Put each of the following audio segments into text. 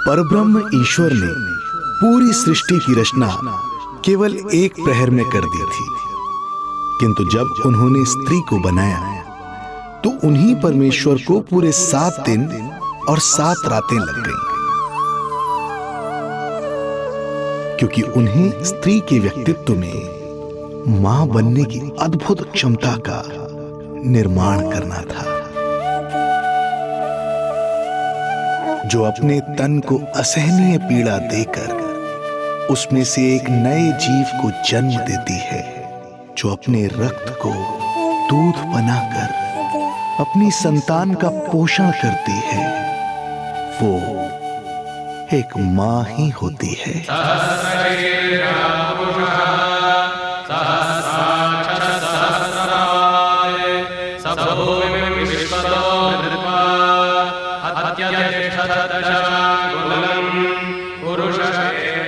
परब्रह्म ईश्वर ने पूरी सृष्टि की रचना केवल एक प्रहर में कर दी थी, किंतु जब उन्होंने स्त्री को बनाया तो उन्हीं परमेश्वर को पूरे 7 दिन और 7 रातें लग गईं, क्योंकि उन्हें स्त्री के व्यक्तित्व में मां बनने की अद्भुत क्षमता का निर्माण करना था, जो अपने तन को असहनीय पीड़ा देकर उसमें से एक नए जीव को जन्म देती है, जो अपने रक्त को दूध बनाकर अपनी संतान का पोषण करती है। वो एक मां ही होती है।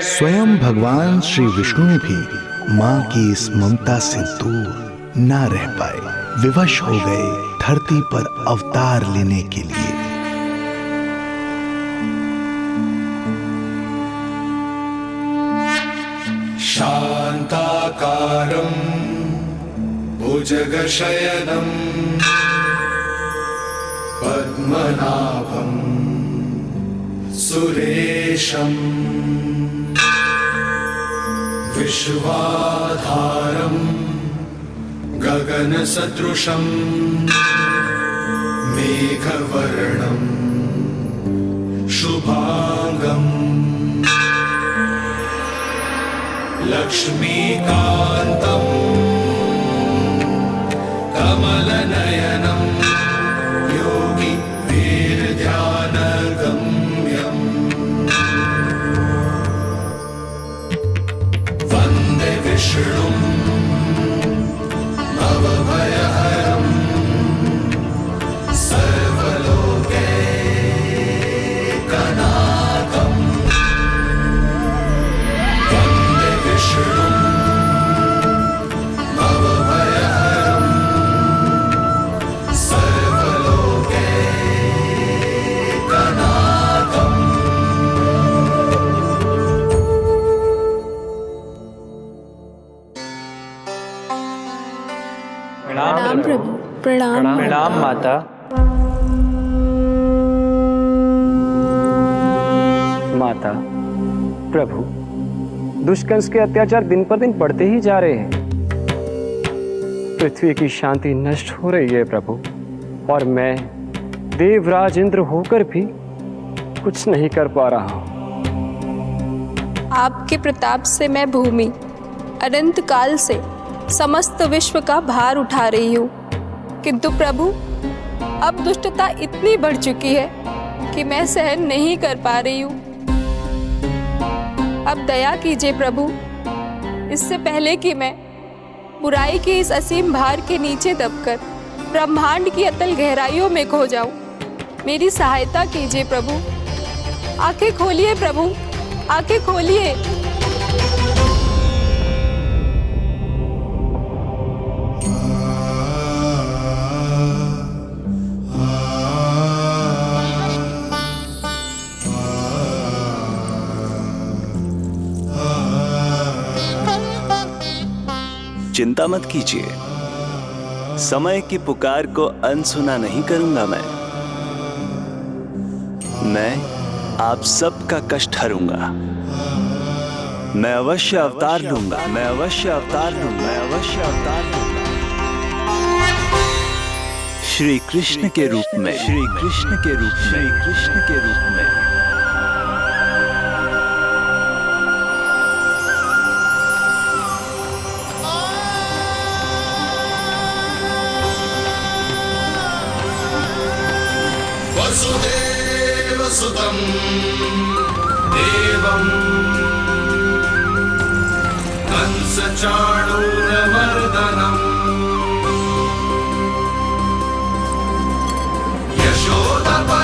स्वयं भगवान श्री विष्णु भी मां की इस ममता से दूर ना रह पाए, विवश हो गए धरती पर अवतार लेने के लिए। शांताकारं भुजगशयनं पद्मनाभं सुरेशं विश्वाधारं गगनसदृशं मेघवर्णं शुभांगं लक्ष्मीकान्तं कमलनयनं योगी वीरध्यानगम्यं वन्दे विष्णुं भवभयहरं सर्वलोकैकनाथं वन्दे विष्णुं भवभयहरं सर्वलोकैकनाथम्। प्रणाम प्रभु। प्रणाम प्रणाम माता। माता, प्रभु, दुष्कंस के अत्याचार दिन पर दिन बढ़ते ही जा रहे हैं। पृथ्वी की शांति नष्ट हो रही है प्रभु, और मैं देवराज इंद्र होकर भी कुछ नहीं कर पा रहा हूँ। आपके प्रताप से मैं भूमि अनंत काल से समस्त विश्व का भार उठा रही हूँ, किंतु प्रभु अब दुष्टता इतनी बढ़ चुकी है कि मैं सहन नहीं कर पा रही हूँ। अब दया कीजिए प्रभु, इससे पहले कि मैं बुराई के इस असीम भार के नीचे दबकर ब्रह्मांड की अतल गहराइयों में खो जाऊं, मेरी सहायता कीजिए प्रभु। आंखें खोलिए प्रभु, आंखें खोलिए। चिंता मत कीजिए, समय की पुकार को अनसुना नहीं करूंगा। मैं आप सबका कष्ट हरूंगा। मैं अवश्य अवतार लूंगा, मैं अवश्य अवतार लूंगा, मैं अवश्य अवतार लूंगा। श्री कृष्ण के रूप में, श्री कृष्ण के रूप में, श्री कृष्ण के रूप में। वसुदेवसुतं देवं कंसचाणूरमर्दनम्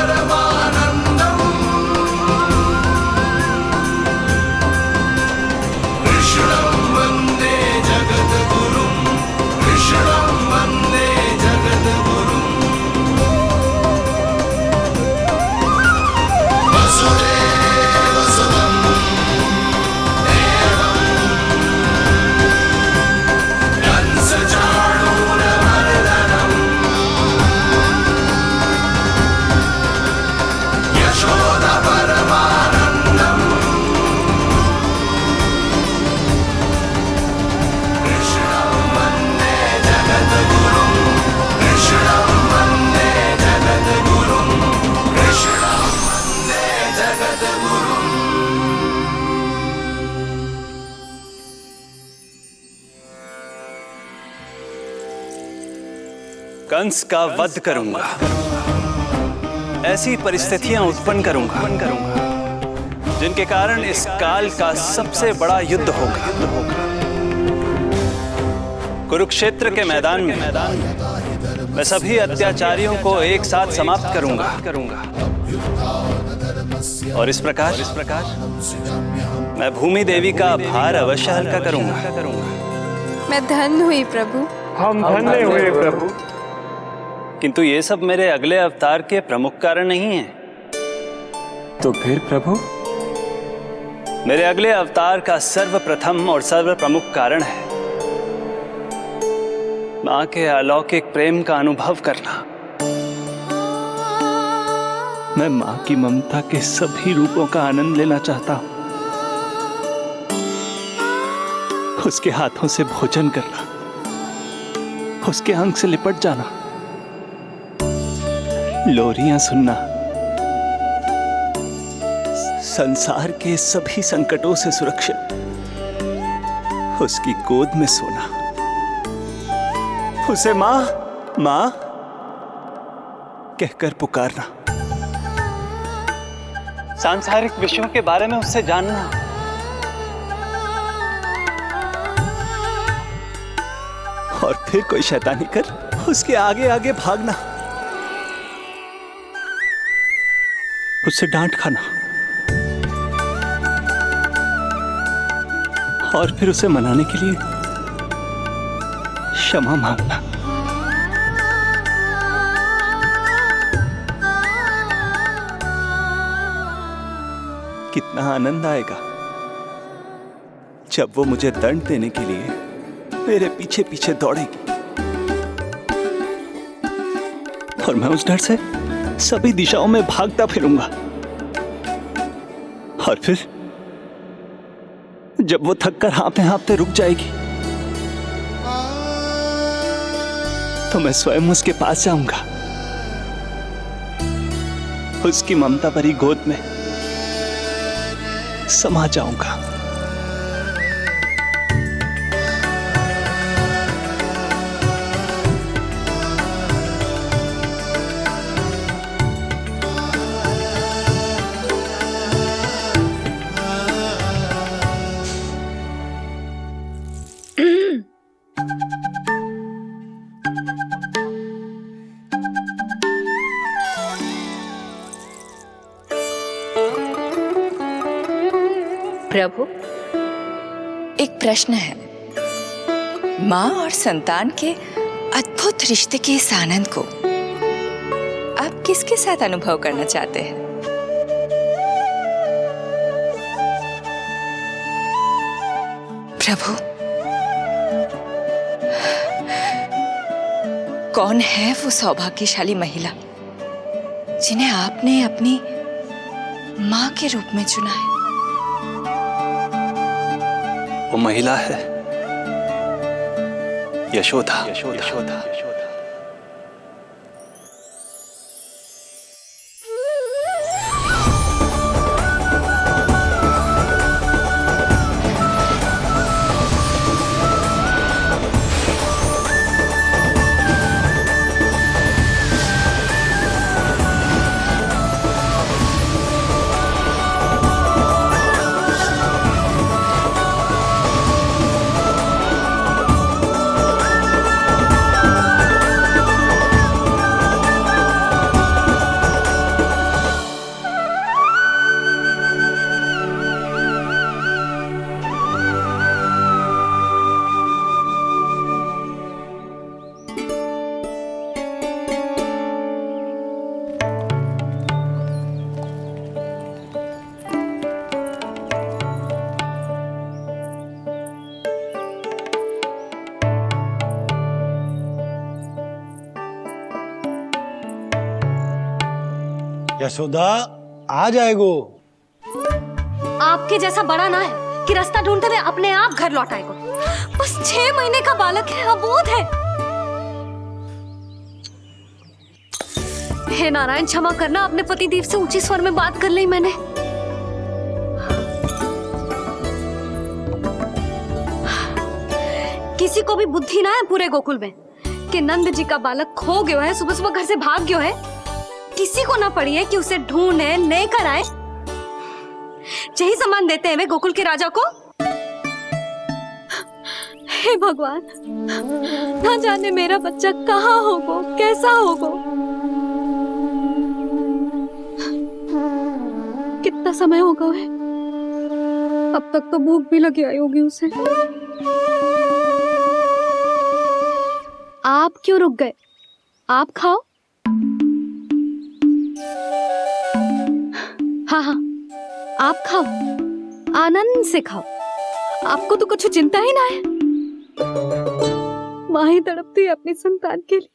यशोदपरमानन्दम् कृष्णं वन्दे जगद्गुरुं, कृष्णं वन्दे जगद्गुरुम्। वसुदेव कंस का वध करूंगा। ऐसी परिस्थितियां उत्पन्न करूंगा जिनके कारण इस काल का सबसे बड़ा युद्ध होगा। कुरुक्षेत्र के मैदान में मैं सभी अत्याचारियों को एक साथ समाप्त करूंगा। और इस प्रकार मैं भूमि देवी का भार अवश्य हल्का करूंगा। मैं धन्य हुई प्रभु। हम धन्य हुए प्रभु। किंतु ये सब मेरे अगले अवतार के प्रमुख कारण नहीं है। तो फिर प्रभु? मेरे अगले अवतार का सर्वप्रथम और सर्व प्रमुख कारण है मां के अलौकिक प्रेम का अनुभव करना। मैं मां की ममता के सभी रूपों का आनंद लेना चाहता हूं। उसके हाथों से भोजन करना, उसके अंग से लिपट जाना, लोरियां सुनना, संसार के सभी संकटों से सुरक्षित उसकी गोद में सोना, उसे मां मां कहकर पुकारना, सांसारिक विषयों के बारे में उससे जानना, और फिर कोई शैतानी कर उसके आगे आगे भागना, उससे डांट खाना और फिर उसे मनाने के लिए क्षमा मांगना। कितना आनंद आएगा जब वो मुझे दंड देने के लिए मेरे पीछे पीछे दौड़ेगी और मैं उस डर से सभी दिशाओं में भागता फिरूंगा। और फिर जब वो थक कर हाँफते हाँफते रुक जाएगी तो मैं स्वयं उसके पास जाऊंगा, उसकी ममता भरी गोद में समा जाऊंगा। प्रभु, एक प्रश्न है। माँ और संतान के अद्भुत रिश्ते के इस आनंद को आप किसके साथ अनुभव करना चाहते हैं? प्रभु, कौन है वो सौभाग्यशाली महिला जिन्हें आपने अपनी माँ के रूप में चुना है? वो महिला है यशोदा। यशोदा। यशोदा आ जाएगो। आपके जैसा बड़ा ना है कि रास्ता ढूंढते हुए अपने आप घर लौट आएगो। बस 6 महीने का बालक है, अबोध है। हे नारायण, क्षमा करना, अपने पति देव से ऊंचे स्वर में बात कर ली मैंने। किसी को भी बुद्धि ना है पूरे गोकुल में के नंद जी का बालक खो गयो है, सुबह सुबह घर से भाग गयो है। किसी को ना पड़ी है कि उसे ढूंढे लेकर आए। यही सम्मान देते हैं वे गोकुल के राजा को। हे भगवान, ना जाने मेरा बच्चा कहाँ होगो, कैसा होगो। कितना समय होगा है, अब तक तो भूख भी लगी आई होगी उसे। आप क्यों रुक गए? आप खाओ। हाँ हाँ, आप खाओ, आनंद से खाओ। आपको तो कुछ चिंता ही ना है। माँ ही तड़पती है अपनी संतान के लिए।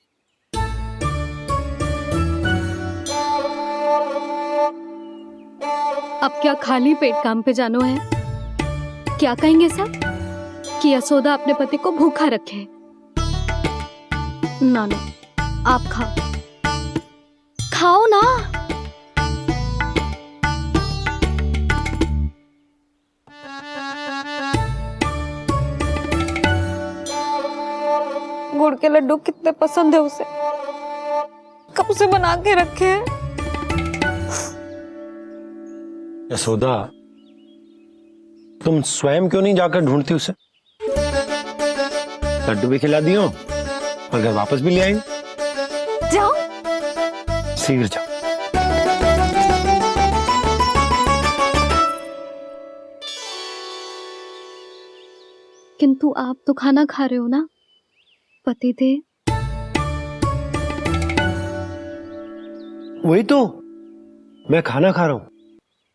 अब क्या खाली पेट काम पे जानो है? क्या कहेंगे सब कि यशोदा अपने पति को भूखा रखे? ना ना, आप खाओ, खाओ ना। गुड़ के लड्डू कितने पसंद है उसे, कब से बना के रखे हैं। यशोदा, तुम स्वयं क्यों नहीं जाकर ढूंढती उसे? लड्डू भी खिला दियो और घर वापस भी ले आएंगे। जाओ, शीघ्र जाओ। किंतु आप तो खाना खा रहे हो ना पतिदेव? वही तो, मैं खाना खा रहा हूं,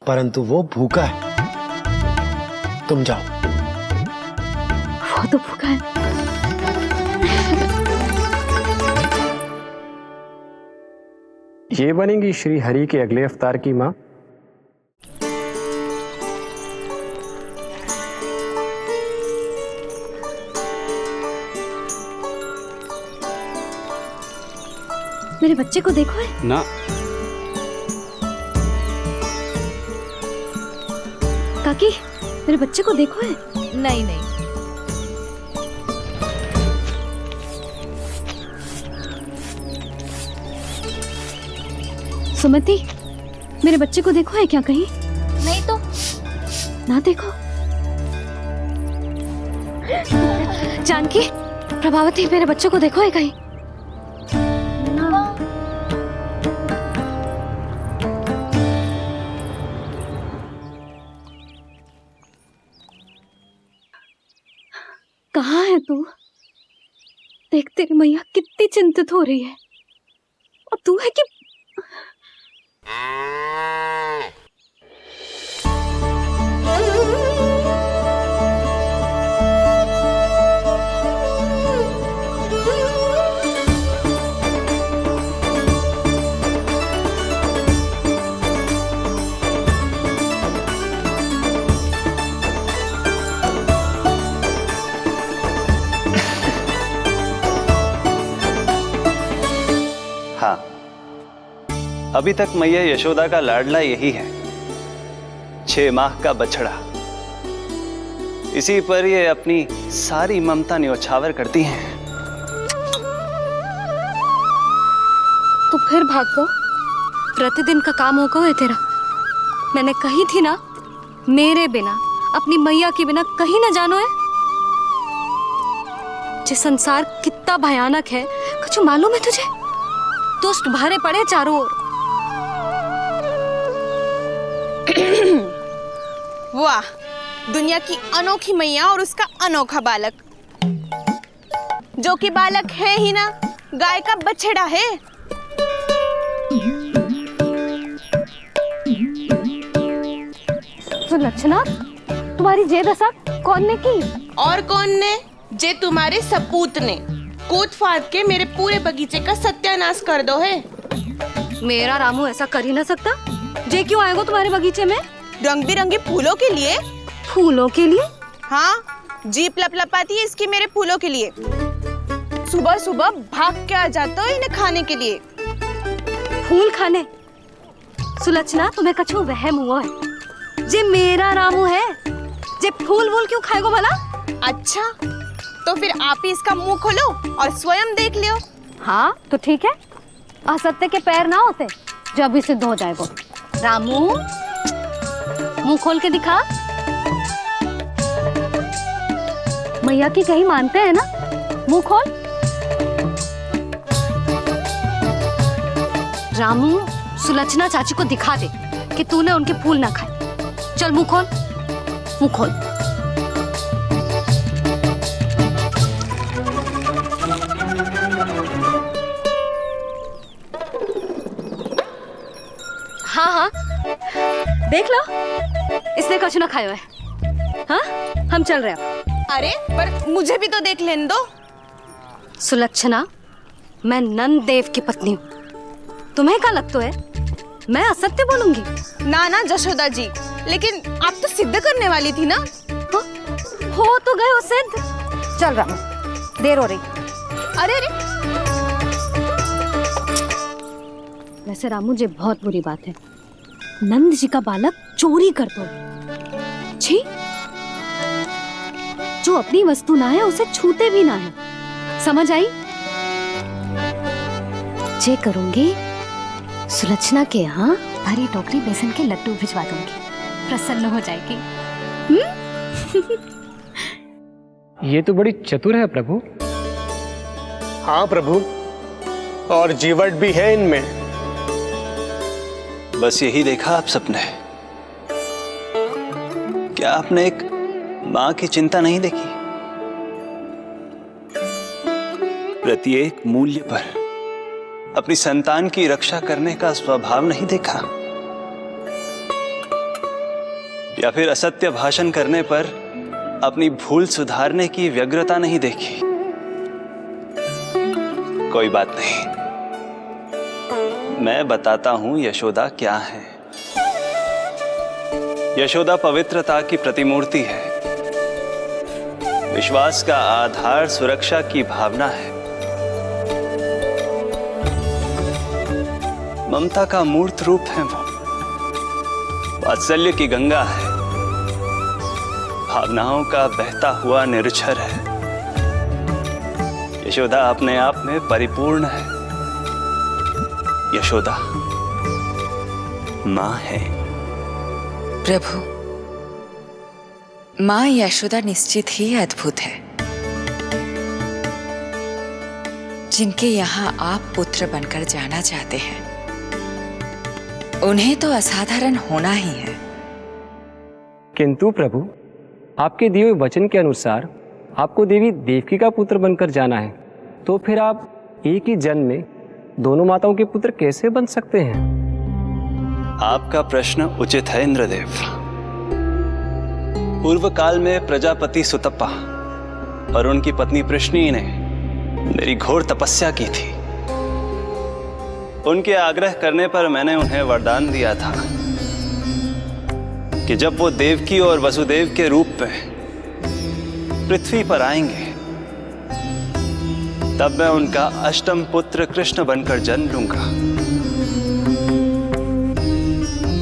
परंतु वो भूखा है। तुम जाओ। वो तो भूखा है। ये बनेगी श्री हरि के अगले अवतार की माँ। मेरे बच्चे को देखो है ना। काकी, मेरे बच्चे को देखो है। नहीं नहीं, सुमति, मेरे बच्चे को देखो है क्या कहीं? नहीं तो। ना देखो। जानकी, प्रभावती, मेरे बच्चे को देखो है कहीं? कहाँ है तू? देख, तेरी मैया कितनी चिंतित हो रही है, और तू है कि हाँ, अभी तक मैया यशोदा का लाडला यही है, 6 माह का बछड़ा। इसी पर ये अपनी सारी ममता न्योछावर करती हैं। तो फिर भाग गो। प्रतिदिन का काम होगा है तेरा। मैंने कही थी ना, मेरे बिना, अपनी मैया के बिना कहीं ना जानो है। ये संसार कितना भयानक है, कुछ मालूम है तुझे? दुष्ट भरे पड़े चारों ओर। वाह, दुनिया की अनोखी मैया और उसका अनोखा बालक, जो कि बालक है ही ना, गाय का बछड़ा है। तो लक्षणा, तुम्हारी जे दशा कौन ने की? और कौन ने? जे तुम्हारे सपूत ने कूद फाड़ के मेरे पूरे बगीचे का सत्यानाश कर दो है। मेरा रामू ऐसा कर ही ना सकता। जे क्यों आएगा तुम्हारे बगीचे में? रंग बिरंगे फूलों के लिए। फूलों के लिए? हाँ, जीप लपलपाती है इसकी मेरे फूलों के लिए। सुबह सुबह भाग के आ जाता हो इन्हें खाने के लिए। फूल खाने? सुलक्षणा, तुम्हें कछु वहम हुआ है। जे मेरा रामू है, जे फूल वूल क्यों खाएगो भला? अच्छा, तो फिर आप ही इसका मुंह खोलो और स्वयं देख लियो। हाँ तो ठीक है, असत्य के पैर ना होते जो अभी सिद्ध हो जाए वो। रामू मुंह खोल के दिखा। मैया की कहीं मानते हैं ना, मुंह खोल। रामू सुलक्षणा चाची को दिखा दे कि तूने उनके फूल ना खाए। चल मुंह खोल, मुंह खोल। हाँ हाँ देख लो, इसने कुछ ना खाया है। हाँ हम चल रहे हैं। अरे पर मुझे भी तो देख लेने दो। सुलक्षणा, मैं नंद देव की पत्नी हूँ, तुम्हें क्या लगता है मैं असत्य बोलूंगी? ना ना जशोदा जी, लेकिन आप तो सिद्ध करने वाली थी ना। हाँ? हो तो गए हो सिद्ध। चल रामू, देर हो रही। अरे अरे वैसे रामू जी बहुत बुरी बात है, नंद जी का बालक चोरी कर दो। छी, जो अपनी वस्तु ना है उसे छूते भी ना है, समझ आई? जे करूंगी सुलक्षणा के यहाँ भरी टोकरी बेसन के लड्डू भिजवा दूंगी, प्रसन्न हो जाएगी। ये तो बड़ी चतुर है प्रभु। हाँ प्रभु, और जीवट भी है इनमें। बस यही देखा आप सबने? क्या आपने एक मां की चिंता नहीं देखी? प्रत्येक मूल्य पर अपनी संतान की रक्षा करने का स्वभाव नहीं देखा? या फिर असत्य भाषण करने पर अपनी भूल सुधारने की व्यग्रता नहीं देखी? कोई बात नहीं, मैं बताता हूं यशोदा क्या है। यशोदा पवित्रता की प्रतिमूर्ति है, विश्वास का आधार सुरक्षा की भावना है, ममता का मूर्त रूप है वो, वात्सल्य की गंगा है, भावनाओं का बहता हुआ निर्झर है। यशोदा अपने आप में परिपूर्ण है। यशोदा मां है। प्रभु, मां यशोदा निश्चित ही अद्भुत है। जिनके यहाँ आप पुत्र बनकर जाना चाहते हैं, उन्हें तो असाधारण होना ही है। किंतु प्रभु, आपके दिए हुए वचन के अनुसार आपको देवी देवकी का पुत्र बनकर जाना है, तो फिर आप एक ही जन्म में दोनों माताओं के पुत्र कैसे बन सकते हैं? आपका प्रश्न उचित है इंद्रदेव। पूर्व काल में प्रजापति सुतप्पा और उनकी पत्नी प्रश्नी ने मेरी घोर तपस्या की थी। उनके आग्रह करने पर मैंने उन्हें वरदान दिया था कि जब वो देवकी और वसुदेव के रूप में पृथ्वी पर आएंगे, तब मैं उनका अष्टम पुत्र कृष्ण बनकर जन्म लूंगा।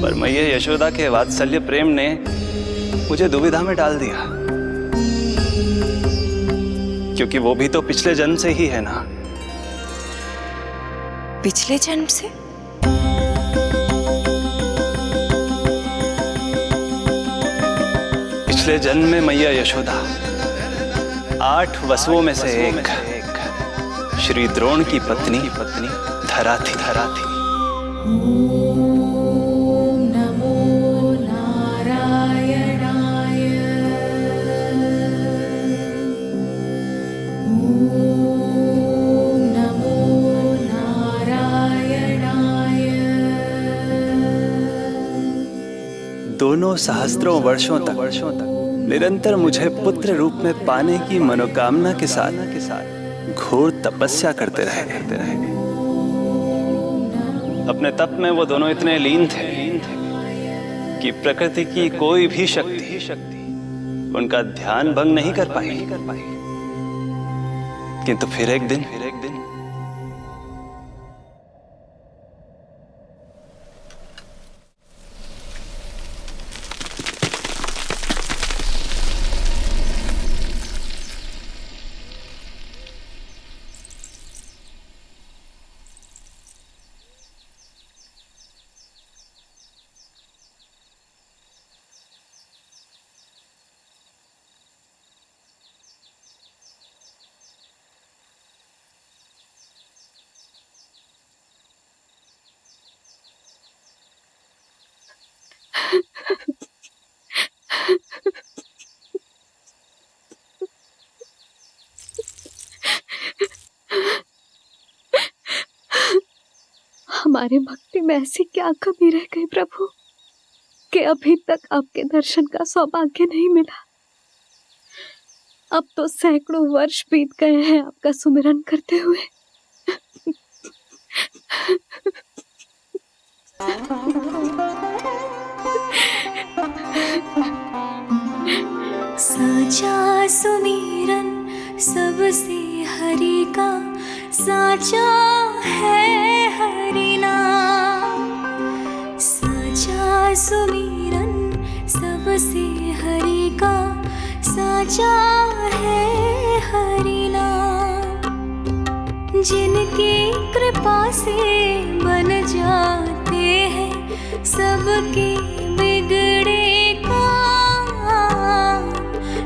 पर मैया यशोदा के वात्सल्य प्रेम ने मुझे दुविधा में डाल दिया, क्योंकि वो भी तो पिछले जन्म से ही है ना। पिछले जन्म से? पिछले जन्म में मैया यशोदा 8 वसुओं में से एक श्री द्रोण की पत्नी धरा थी। दोनों सहस्त्रों वर्षों तक निरंतर मुझे पुत्र रूप में पाने की मनोकामना के साथ घोर तपस्या करते रहे। अपने तप में वो दोनों इतने लीन थे कि प्रकृति की कोई भी शक्ति उनका ध्यान भंग नहीं कर पाई। किंतु फिर एक दिन हमारे भक्ति में ऐसी क्या कमी रह गई प्रभु कि अभी तक आपके दर्शन का सौभाग्य नहीं मिला। अब तो सैकड़ों वर्ष बीत गए हैं आपका सुमिरन करते हुए। साचा सुमिरन सबसे हरि का, साचा है हरि नाम। साचा सुमिरन सबसे हरि का, साचा है हरि नाम। जिनकी कृपा से बन जाते हैं सबके बिगड़े काम,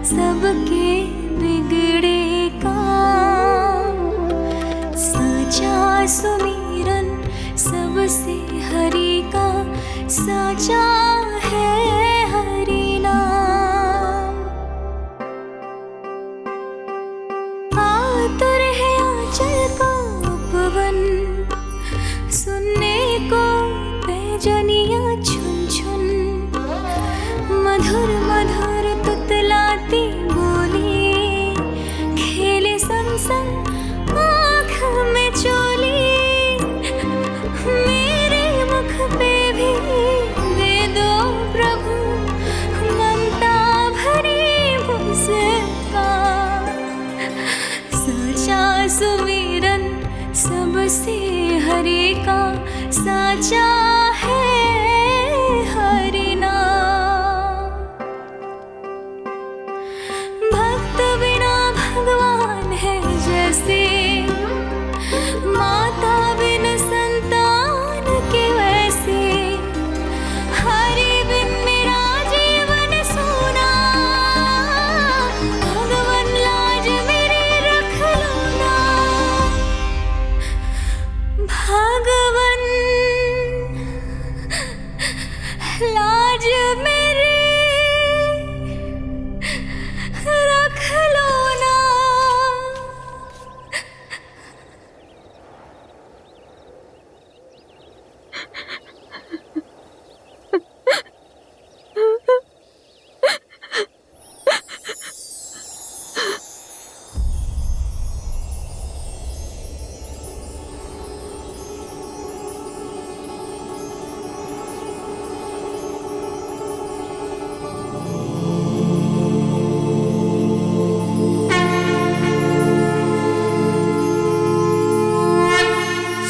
सबके बिगड़े काम। साचा सुमिरन सबसे हरि का, साचा है हरि नाम। आतुर है आंचल का उपवन, सुनने को पैजनियां छुन छुन। मधुर मधुर तुतलाती बोली, खेले संग संग आँख में चोली। मेरे मुख पे भी दे दो प्रभु ममता भरी मुस्कान। साचा सुमिरन सबसे हरि का, साचा है हरि नाम। भक्त बिना भगवान है जैसे, माता बिन संतान के वैसे। हरि बिन मेरा जीवन सूना, भगवान लाज मेरी रख लो ना। भगवान लाज मेरी रख लो ना।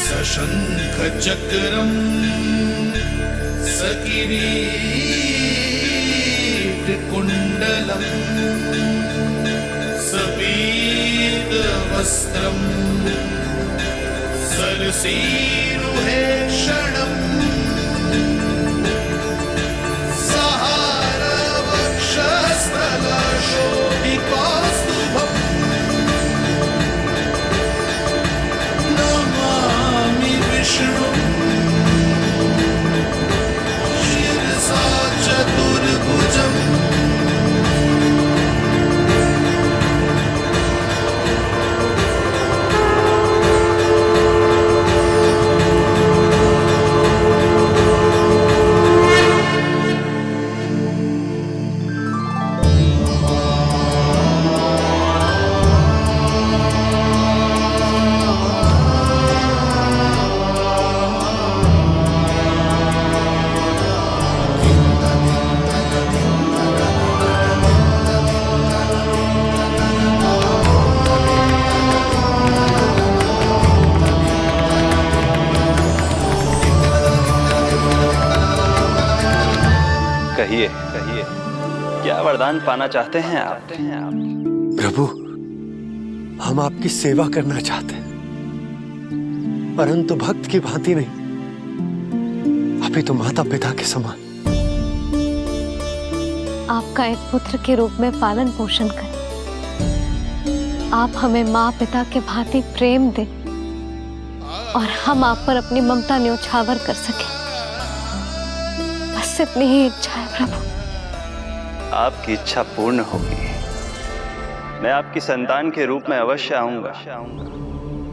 सशंख चक्रम सकिरीट कुंडलम सपीत वस्त्रम सरसीरुहेक्षणम सहार वक्षस्थलशोभिकौस्तुभम नमामि विष्णु शिरसा चतुर्भुजम्। कहिए कहिए, क्या वरदान पाना चाहते हैं आप? प्रभु, हम आपकी सेवा करना चाहते हैं, परंतु भक्त की भांति नहीं, अभी तो माता पिता के समान। आपका एक पुत्र के रूप में पालन पोषण करें। आप हमें माँ पिता के भांति प्रेम दें और हम आप पर अपनी ममता न्योछावर कर सकें। बस इतनी ही इच्छा है प्रभु। आपकी इच्छा पूर्ण होगी। मैं आपकी संतान के रूप में अवश्य आऊंगा,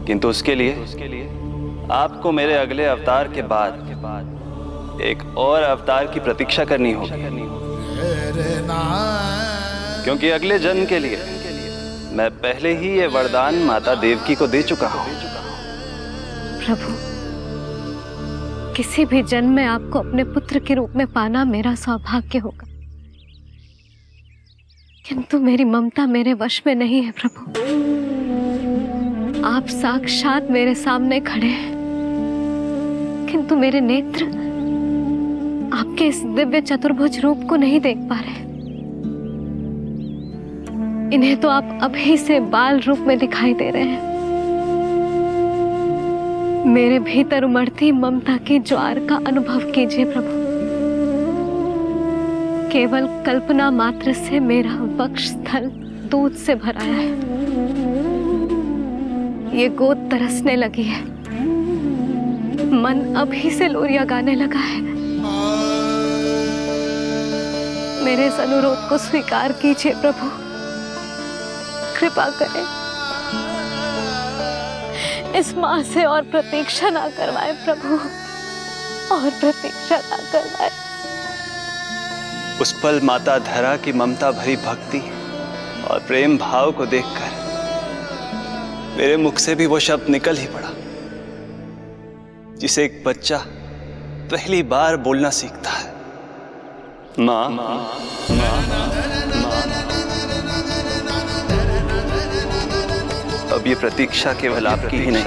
किंतु उसके लिए आपको मेरे अगले अवतार के बाद एक और अवतार की प्रतीक्षा करनी होगी, क्योंकि अगले जन्म के लिए मैं पहले ही ये वरदान माता देवकी को दे चुका हूं। प्रभु, किसी भी जन्म में आपको अपने पुत्र के रूप में पाना मेरा सौभाग्य होगा, किंतु मेरी ममता मेरे वश में नहीं है। प्रभु, आप साक्षात मेरे सामने खड़े हैं, किंतु मेरे नेत्र आपके इस दिव्य चतुर्भुज रूप को नहीं देख पा रहे। इन्हें तो आप अभी से बाल रूप में दिखाई दे रहे हैं। मेरे भीतर उमड़ती ममता की ज्वार का अनुभव कीजिए प्रभु। केवल कल्पना मात्र से मेरा वक्ष स्थल दूध से भराया है। ये गोद तरसने लगी है, मन अभी से लोरियां गाने लगा है। मेरे इस अनुरोध को स्वीकार कीजिए प्रभु, कृपा करें। इस माँ से और प्रतीक्षा ना करवाए प्रभु, और प्रतीक्षा ना करवाए। उस पल माता धरा की ममता भरी भक्ति और प्रेम भाव को देखकर मेरे मुख से भी वो शब्द निकल ही पड़ा जिसे एक बच्चा पहली बार बोलना सीखता है, माँ। माँ, माँ, माँ। अब ये प्रतीक्षा केवल आपकी ही नहीं,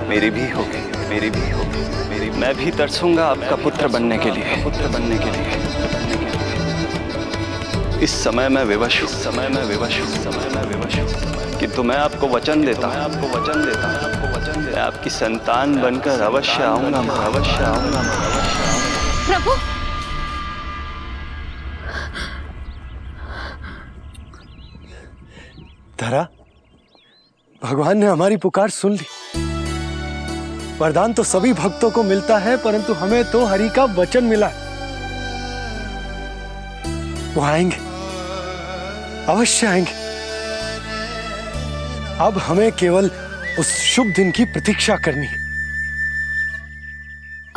मेरी भी होगी, मेरी भी होगी। मैं भी तरसूंगा आपका पुत्र बनने के लिए, पुत्र बनने के लिए। इस समय मैं विवश हूँ, समय मैं विवश हूँ, समय मैं विवश हूँ, किंतु मैं आपको वचन देता हूँ, आपको वचन देता हूँ, आपको वचन देता हूँ, आपकी संतान बनकर अवश्य आऊंगा, मैं अवश्य आऊंगा, मैं अवश्य आऊंगा। प्रभु, धरा, भगवान ने हमारी पुकार सुन ली। वरदान तो सभी भक्तों को मिलता है, परंतु हमें तो हरि का वचन मिला है। वो आएंगे, अवश्य आएंगे। अब हमें केवल उस शुभ दिन की प्रतीक्षा करनी है।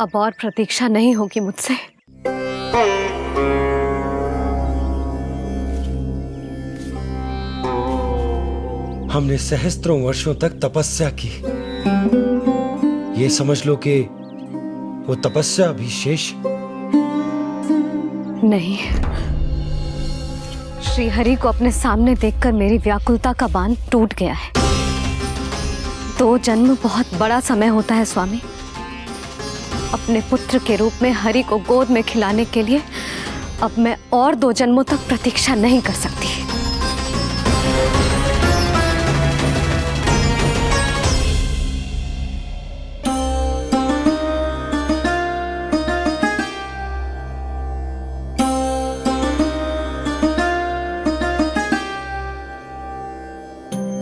अब और प्रतीक्षा नहीं होगी मुझसे। हमने सहस्त्रों वर्षों तक तपस्या की, ये समझ लो कि वो तपस्या अभी शेष नहीं। श्री हरि को अपने सामने देखकर मेरी व्याकुलता का बांध टूट गया है। 2 जन्म बहुत बड़ा समय होता है स्वामी। अपने पुत्र के रूप में हरि को गोद में खिलाने के लिए अब मैं और 2 जन्मों तक प्रतीक्षा नहीं कर सकती।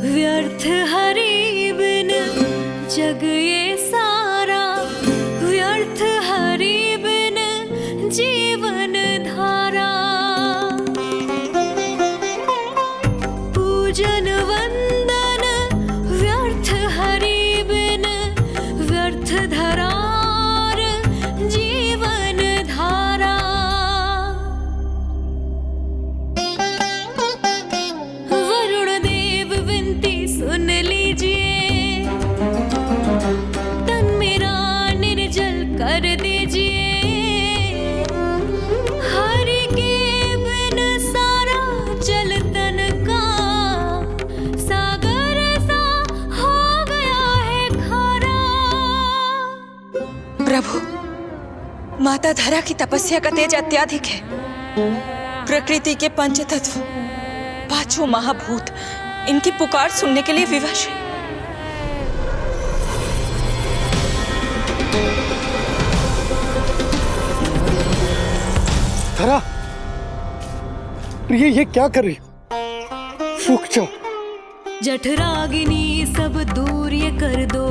व्यर्थ हरि बिन जग ये सारा, व्यर्थ हरि बिन जीवन धारा। पूजन वंदन व्यर्थ हरि बिन, व्यर्थ धरार जीवन धारा। वरुण देव विनती सुन लीजिए, तन मेरा निर्जल कर दीजिए। हरि के बिन सारा जल तन का सागर सा हो गया है खारा। प्रभु, माता धरा की तपस्या का तेज अत्याधिक है। प्रकृति के पंचतत्व, 5 महाभूत इनकी पुकार सुनने के लिए विवश है। धरा, प्रिय, ये क्या कर रही हो? रुक जाओ। जठराग्नि सब दूर ये कर दो,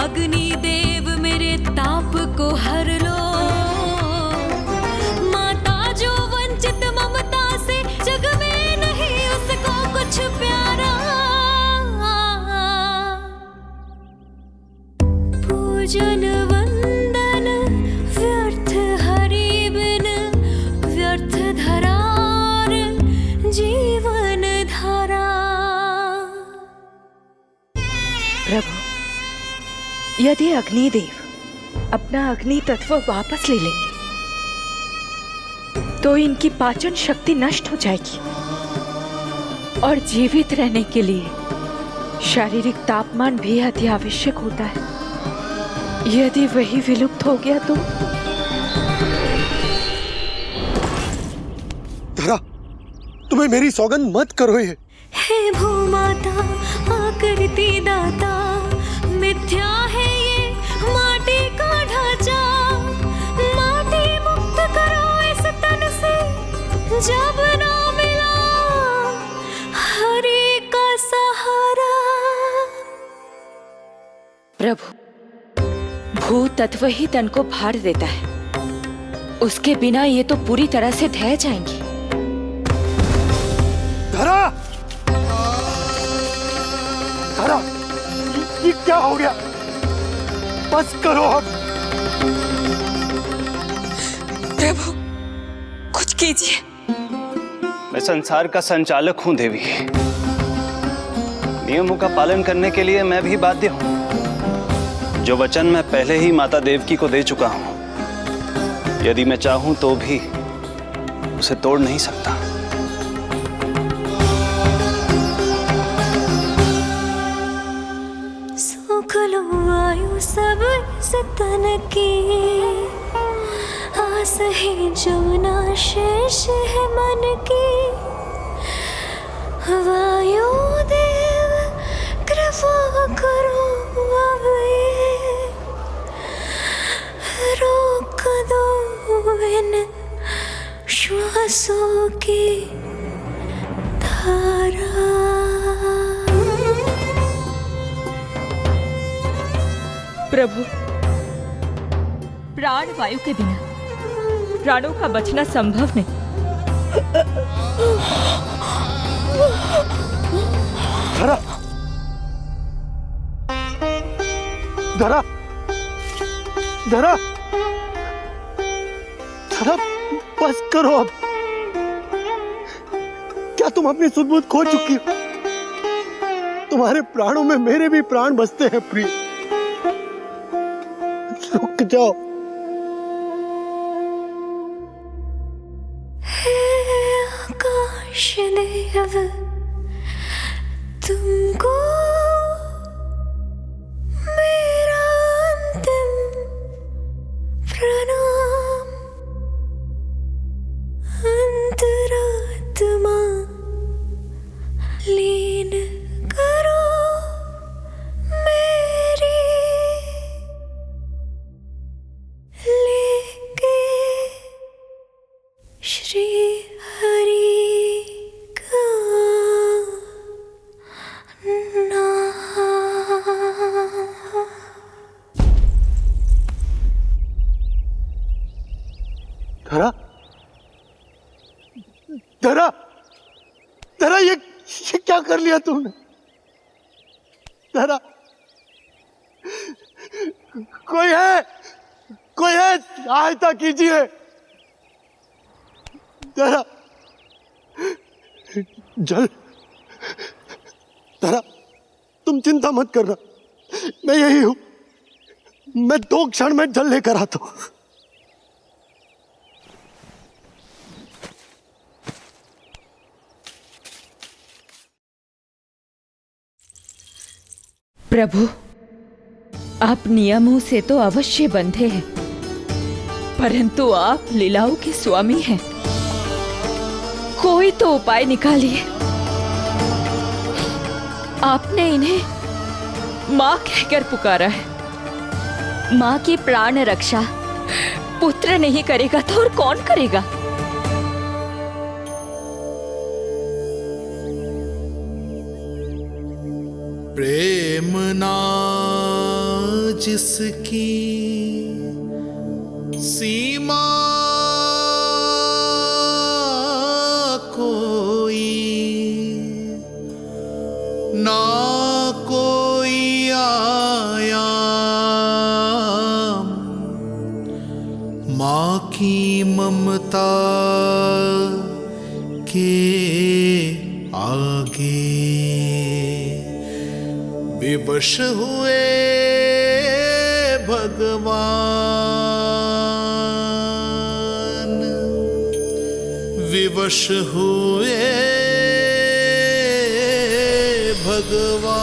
अग्नि देव मेरे ताप को हर लो। माता जो वंचित ममता से, जग में नहीं उसको कुछ प्यारा। पूजन वंदन व्यर्थ हरि बिन व्यर्थ धरार जीवन धारा। प्रभु, यदि अग्निदेव अपना अग्नि तत्व वापस ले लेंगे तो इनकी पाचन शक्ति नष्ट हो जाएगी और जीवित रहने के लिए शारीरिक तापमान भी अति आवश्यक होता है। यदि वही विलुप्त हो गया तो धरा, तुम्हें मेरी सौगंध मत करो ये। हे भूमाता आकृति दाता, मिथ्या है ये माटी का ढांचा। माटी मुक्त करो इस तन से, जब ना मिला हरि का सहारा। प्रभु, भू तत्व ही तन को भार देता है, उसके बिना ये तो पूरी तरह से ढह जाएंगी। धरा, धरा, ये क्या हो गया? बस करो अब। प्रभु, कुछ कीजिए। मैं संसार का संचालक हूं देवी। नियमों का पालन करने के लिए मैं भी बाध्य हूं। जो वचन मैं पहले ही माता देवकी को दे चुका हूं, यदि मैं चाहूं तो भी उसे तोड़ नहीं सकता। सुख लो आयु सब इस तन की, आस है जो ना शेष है मन की। वायु देव कृपा करो अब ये, रोक दो इन श्वासों की धारा। प्रभु, प्राण वायु के बिना प्राणों का बचना संभव नहीं। धरा, धरा, धरा, धरा, बस करो अब। क्या तुम अपनी सुध-बुध खो चुकी हो? तुम्हारे प्राणों में मेरे भी प्राण बसते हैं प्रिय। रुक जाओ। हे आकाश देव, तुमको मेरा अंतिम प्रणाम। अंतरात्मा लीन करो मेरी, लेके श्री हरि का नाम। धरा, धरा, धरा, ये क्या कर लिया तुमने? धरा, कोई है, कोई है, सहायता कीजिए। धरा, जल। धरा, तुम चिंता मत करना, मैं यही हूं। मैं 2 क्षण में जल लेकर आता हूं। प्रभु, आप नियमों से तो अवश्य बंधे हैं, परंतु आप लीलाओं के स्वामी हैं। कोई तो उपाय निकालिए। आपने इन्हें मां कहकर पुकारा है। मां की प्राण रक्षा पुत्र नहीं करेगा तो और कौन करेगा? प्रेम ना जिसकी सीमा कोई, ना कोई आया माँ की ममता के आगे विवश हुए भगवान, विवश हुए भगवान।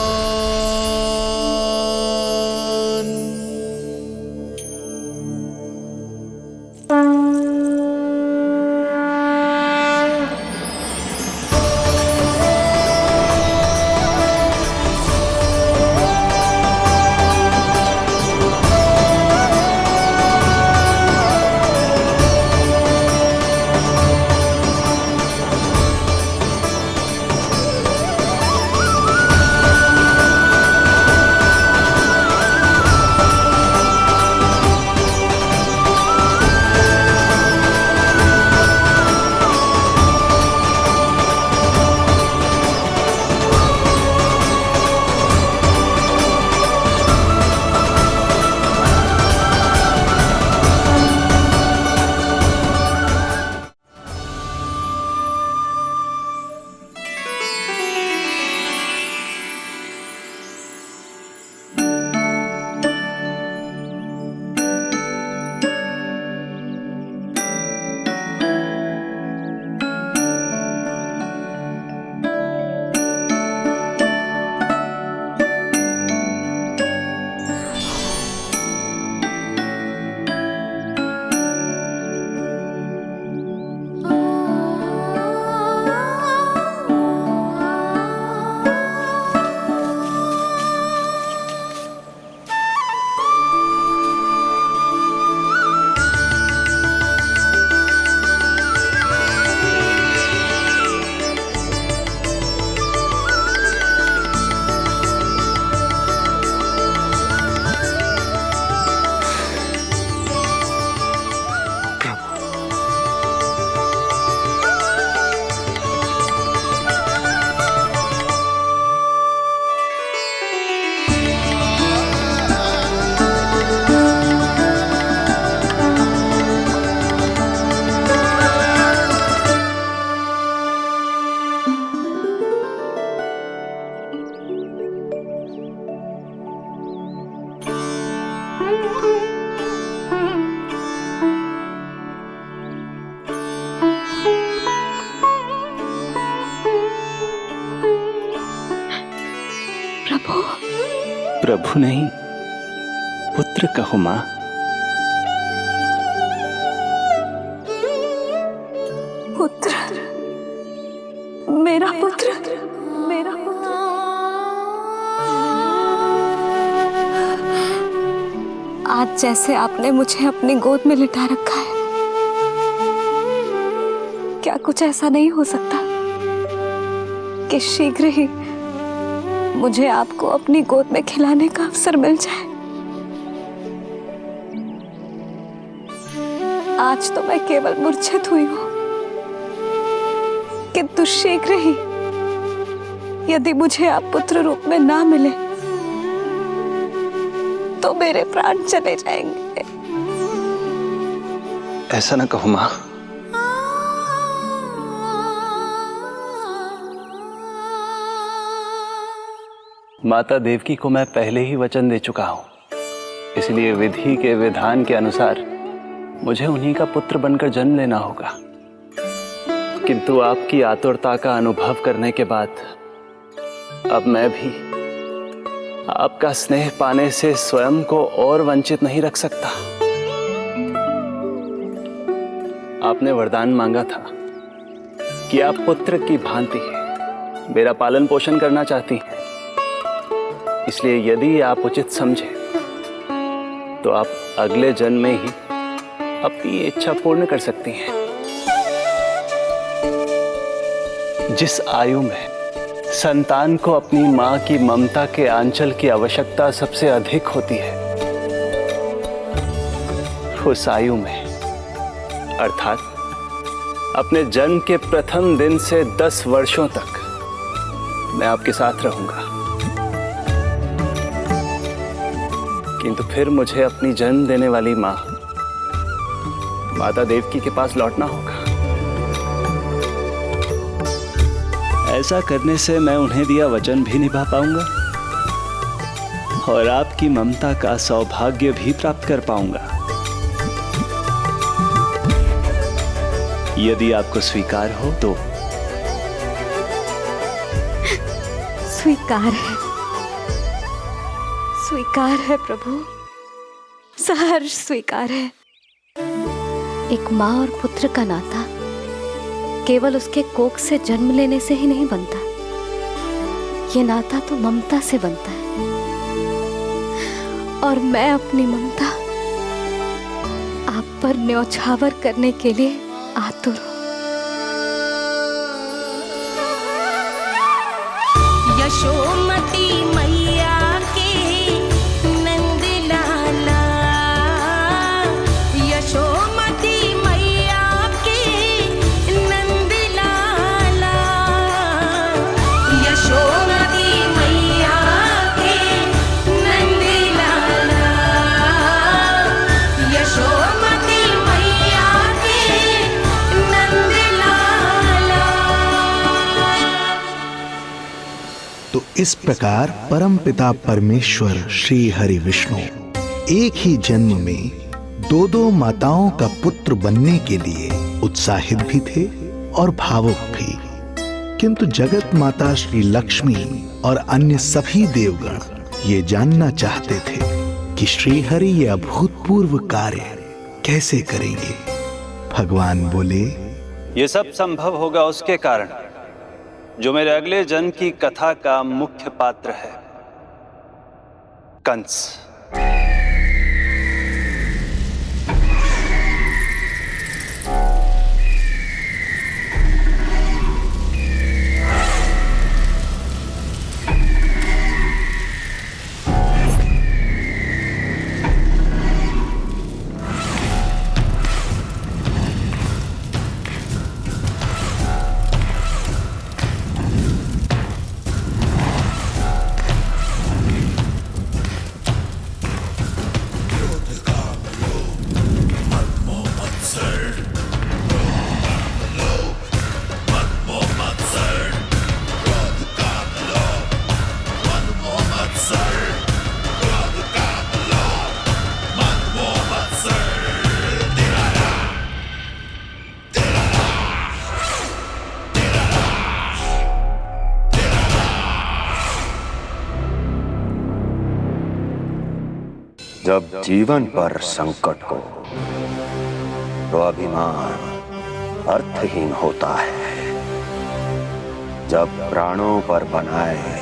प्रभु नहीं, पुत्र कहो मां। पुत्र, मेरा पुत्र, मेरा पुत्र। आज जैसे आपने मुझे अपनी गोद में लिटा रखा है, क्या कुछ ऐसा नहीं हो सकता कि शीघ्र ही मुझे आपको अपनी गोद में खिलाने का अवसर मिल जाए? आज तो मैं केवल मूर्छित हुई हूं, किंतु शीघ्र ही यदि मुझे आप पुत्र रूप में ना मिले तो मेरे प्राण चले जाएंगे। ऐसा ना कहो मां। माता देवकी को मैं पहले ही वचन दे चुका हूं, इसलिए विधि के विधान के अनुसार मुझे उन्हीं का पुत्र बनकर जन्म लेना होगा। किंतु आपकी आतुरता का अनुभव करने के बाद अब मैं भी आपका स्नेह पाने से स्वयं को और वंचित नहीं रख सकता। आपने वरदान मांगा था कि आप पुत्र की भांति मेरा पालन पोषण करना चाहती हैं, इसलिए यदि आप उचित समझे तो आप अगले जन्म में ही अपनी इच्छा पूर्ण कर सकती हैं। जिस आयु में संतान को अपनी मां की ममता के आंचल की आवश्यकता सबसे अधिक होती है, उस आयु में अर्थात अपने जन्म के प्रथम दिन से 10 वर्षों तक मैं आपके साथ रहूंगा। किंतु फिर मुझे अपनी जन्म देने वाली मां माता देवकी के पास लौटना होगा। ऐसा करने से मैं उन्हें दिया वचन भी निभा पाऊंगा और आपकी ममता का सौभाग्य भी प्राप्त कर पाऊंगा। यदि आपको स्वीकार हो तो। स्वीकार है प्रभु, सहर्ष स्वीकार है। एक माँ और पुत्र का नाता केवल उसके कोख से जन्म लेने से ही नहीं बनता, ये नाता तो ममता से बनता है। और मैं अपनी ममता आप पर न्यौछावर करने के लिए आतुर हूं। यशोमती मैया के नंद लाला, यशोमती मैया के नंद लाला, यशोमती मैया के नंद लाला, यशोमती मैया के नंद लाला। तो इस प्रकार परमपिता परमेश्वर श्री हरि विष्णु एक ही जन्म में दो दो माताओं का पुत्र बनने के लिए उत्साहित भी थे और भावुक भी। किंतु जगत माता श्री लक्ष्मी और अन्य सभी देवगण ये जानना चाहते थे कि श्री हरि ये अभूतपूर्व कार्य कैसे करेंगे। भगवान बोले, ये सब संभव होगा उसके कारण जो मेरे अगले जन्म की कथा का मुख्य पात्र है, कंस। जब जीवन पर संकट हो तो अभिमान अर्थहीन होता है। जब प्राणों पर बनाए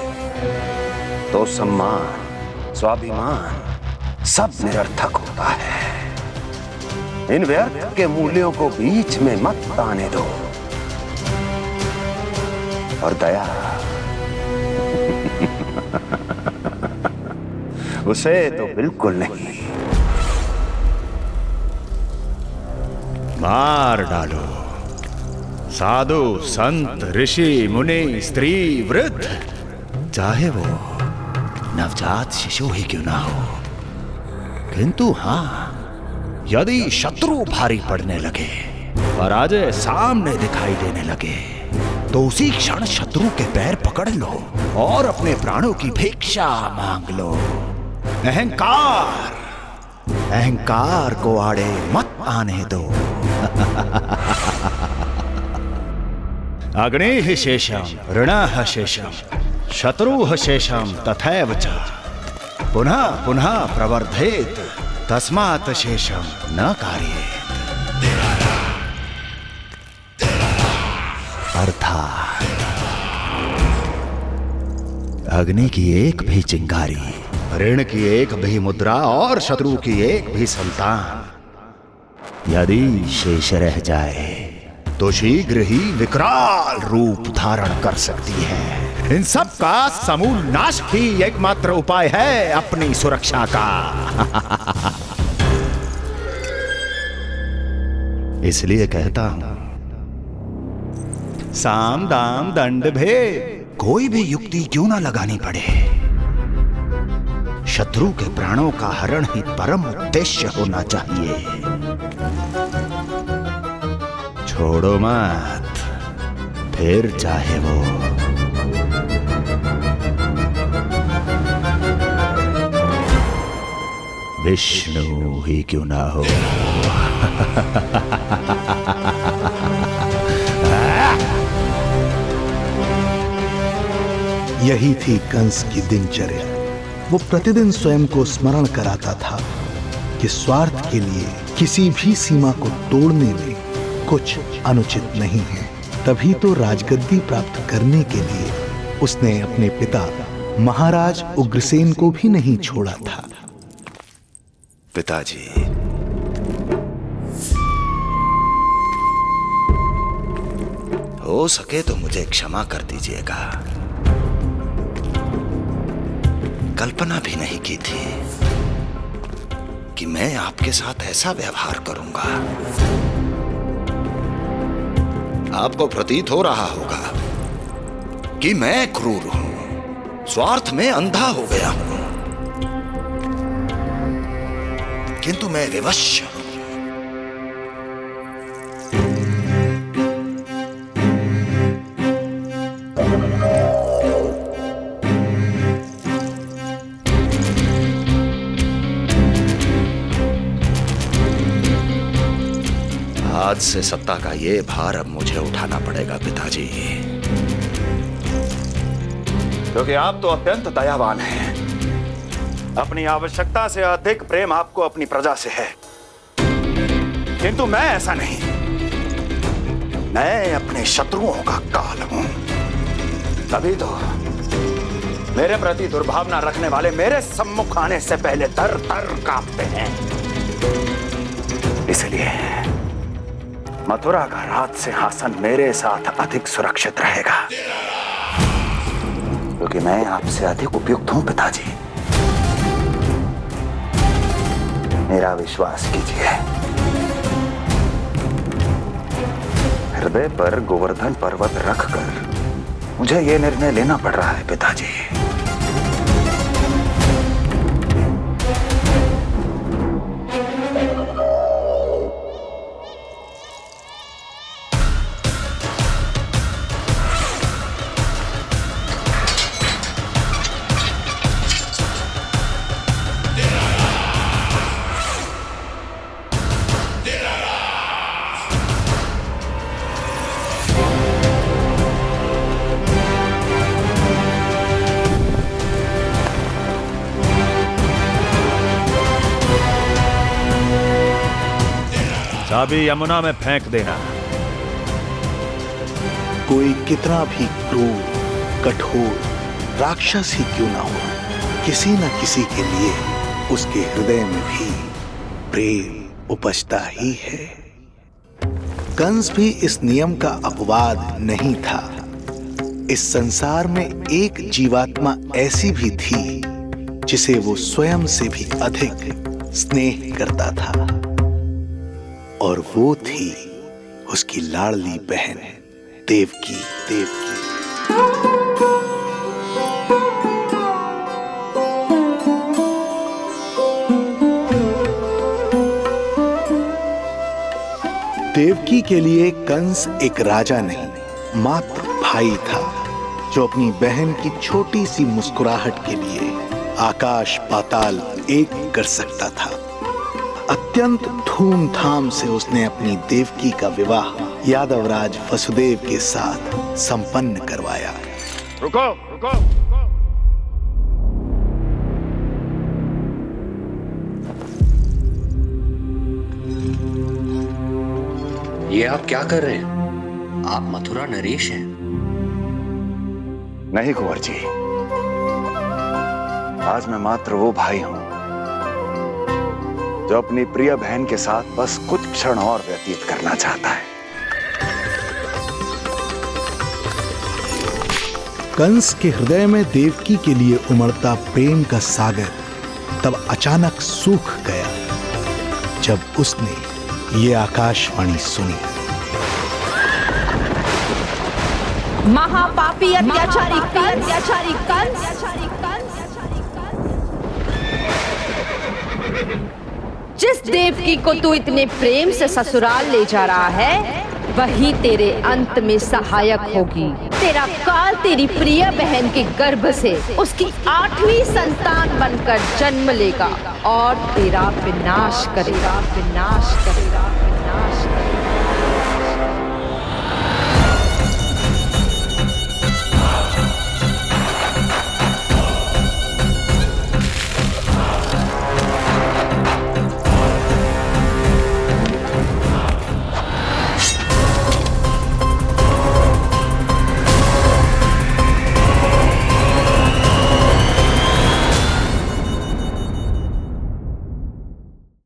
तो सम्मान स्वाभिमान सब निरर्थक होता है। इन व्यर्थ के मूल्यों को बीच में मत आने दो। और दया उसे तो बिल्कुल नहीं। मार डालो साधु संत ऋषि मुनि स्त्री वृद्ध, चाहे वो नवजात शिशु ही क्यों ना हो। किंतु हाँ, यदि शत्रु भारी पड़ने लगे, पराजय सामने दिखाई देने लगे, तो उसी क्षण शत्रु के पैर पकड़ लो और अपने प्राणों की भिक्षा मांग लो। अहंकार को आड़े मत आने दो। अग्निः शेषम ऋणः शेषम शत्रुः शेषम तथैव च पुनः पुनः प्रवर्धेत तस्मात् शेषम न कार्येत। अर्थात अग्नि की एक भी चिंगारी, ऋण की एक भी मुद्रा और शत्रु की एक भी संतान यदि शेष रह जाए तो शीघ्र ही विकराल रूप धारण कर सकती है। इन सब का समूल नाश ही एकमात्र उपाय है अपनी सुरक्षा का। इसलिए कहता हूं, साम दाम दंड भेद कोई भी युक्ति क्यों ना लगानी पड़े, शत्रु के प्राणों का हरण ही परम उद्देश्य होना चाहिए। छोड़ो मत, फिर चाहे वो विष्णु ही क्यों ना हो। यही थी कंस की दिनचर्या। वो प्रतिदिन स्वयं को स्मरण कराता था कि स्वार्थ के लिए किसी भी सीमा को तोड़ने में कुछ अनुचित नहीं है। तभी तो राजगद्दी प्राप्त करने के लिए उसने अपने पिता महाराज उग्रसेन को भी नहीं छोड़ा था। पिताजी, हो सके तो मुझे क्षमा कर दीजिएगा। कल्पना भी नहीं की थी कि मैं आपके साथ ऐसा व्यवहार करूंगा। आपको प्रतीत हो रहा होगा कि मैं क्रूर हूं, स्वार्थ में अंधा हो गया हूं, किंतु मैं विवश हूं। आज से सत्ता का ये भार अब मुझे उठाना पड़ेगा पिताजी, क्योंकि आप तो अत्यंत दयावान हैं। अपनी आवश्यकता से अधिक प्रेम आपको अपनी प्रजा से है, किंतु मैं ऐसा नहीं। मैं अपने शत्रुओं का काल हूं। तभी तो मेरे प्रति दुर्भावना रखने वाले मेरे सम्मुख आने से पहले थर थर कांपते हैं। इसलिए मथुरा का राज सिंहासन मेरे साथ अधिक सुरक्षित रहेगा, क्योंकि मैं आपसे अधिक उपयुक्त हूं पिताजी। मेरा विश्वास कीजिए। हृदय पर गोवर्धन पर्वत रखकर मुझे यह निर्णय लेना पड़ रहा है पिताजी। चाबी यमुना में फेंक देना। कोई कितना भी क्रूर, कठोर राक्षस ही क्यों ना हो, किसी न किसी के लिए उसके हृदय में भी प्रेम उपजता ही है। कंस भी इस नियम का अपवाद नहीं था। इस संसार में एक जीवात्मा ऐसी भी थी जिसे वो स्वयं से भी अधिक स्नेह करता था, और वो थी उसकी लाडली बहन देवकी। देवकी के लिए कंस एक राजा नहीं, मात्र भाई था, जो अपनी बहन की छोटी सी मुस्कुराहट के लिए आकाश पाताल एक कर सकता था। अत्यंत धूमधाम से उसने अपनी देवकी का विवाह यादवराज वसुदेव के साथ संपन्न करवाया। रुको, रुको। ये आप क्या कर रहे हैं? आप मथुरा नरेश हैं? नहीं कुंवर जी, आज मैं मात्र वो भाई हूं जो अपनी प्रिय बहन के साथ बस कुछ क्षण और व्यतीत करना चाहता है। कंस के हृदय में देवकी के लिए उमड़ता प्रेम का सागर तब अचानक सूख गया जब उसने ये आकाशवाणी सुनी। महापापी अत्याचारी कंस जिस देवकी को तू इतने प्रेम से ससुराल ले जा रहा है, वही तेरे अंत में सहायक होगी। तेरा काल तेरी प्रिय बहन के गर्भ से उसकी 8वीं संतान बनकर जन्म लेगा और तेरा विनाश करेगा, विनाश करेगा, विनाश करेगा।